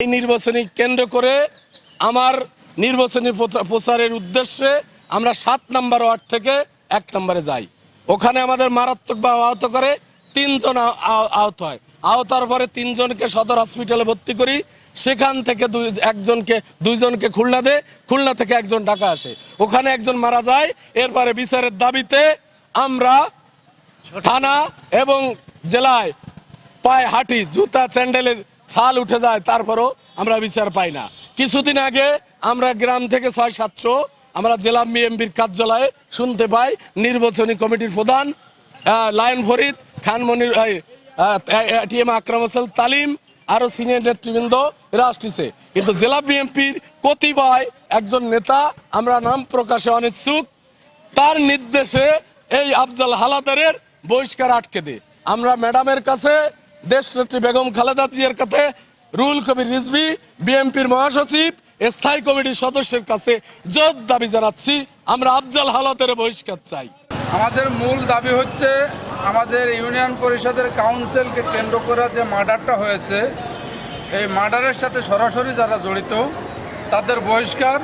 এই নির্বাচনী কেন্দ্র করে আমার নির্বাচনী প্রচারের উদ্দেশ্যে আমরা 7 নম্বর ওয়ার্ড থেকে 1 নম্বরে যাই। ওখানে আমাদের মারাত্মকভাবে আহত করে 3 জন আহত হয়। আহতার পরে 3 জনকে সদর হসপিটালে ভর্তি করি। সেখান থেকে দুইজনকে খুলনা থেকে একজন ঢাকা আসে। ওখানে একজন মারা যায়। এরপরে বিচারের দাবিতে আমরা থানা এবং জেলায় পায়ে হাঁটি, জুতা স্যান্ডেলের ছাল উঠে যায়, তারপরও আমরা বিচার পাই না। কিছুদিন আগে আমরা গ্রাম থেকে 600-700 আমরা জেলা বিএনপির কার্যালয়ে শুনতে পাই নির্বাচনী কমিটির প্রধান লায়ন ফরিদ খান মনির টিএম আকরাম হোসেন তালিম আরো সিনিয়র নেতৃবৃন্দ এরা আসছে। কিন্তু জেলা বিএনপির কতিপয় একজন নেতা, আমরা নাম প্রকাশে অনিচ্ছুক, তার নির্দেশে এই আফজাল হালাদারের বহিষ্কার আটকে দেয়। আমরা ম্যাডামের কাছে, দেশনেত্রী বেগম খালেদা জিয়ার কাছে, রুহুল কবির রিজভী বিএনপির মহাসচিব, স্থায়ী কমিটির সদস্যের কাছে জোর দাবি জানাচ্ছি, আমরা আফজাল হালাদারের বহিষ্কার চাই। আমাদের মূল দাবি হচ্ছে আমাদের ইউনিয়ন পরিষদের কাউন্সিলকে কেন্দ্র করে যে মার্ডারটা হয়েছে, এই মার্ডারের সাথে সরাসরি যারা জড়িত তাদের বহিষ্কার।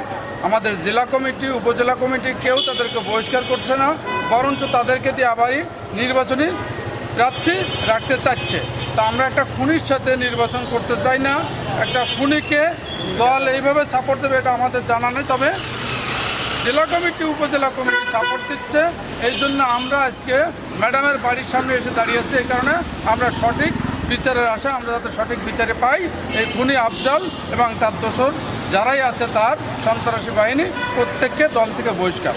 আমাদের জেলা কমিটি, উপজেলা কমিটি কেউ তাদেরকে বহিষ্কার করছে না, বরঞ্চ তাদেরকে দিয়ে আবারই নির্বাচনী প্রার্থী রাখতে চাচ্ছে। তা আমরা একটা খুনির সাথে নির্বাচন করতে চাই না। একটা খুনিকে দল এইভাবে সাপোর্ট দেবে এটা আমাদের জানা নেই, তবে জেলা কমিটি, উপজেলা কমিটি সাপোর্ট দিচ্ছে। এই জন্য আমরা আজকে ম্যাডামের বাড়ির সামনে এসে দাঁড়িয়েছি। এই কারণে আমরা সঠিক বিচারের আশা, আমরা যাতে সঠিক বিচারে পাই। এই খুনি আফজাল এবং তার দোসর যারাই আছে, তার সন্ত্রাসী বাহিনী প্রত্যেককে দল থেকে বহিষ্কার।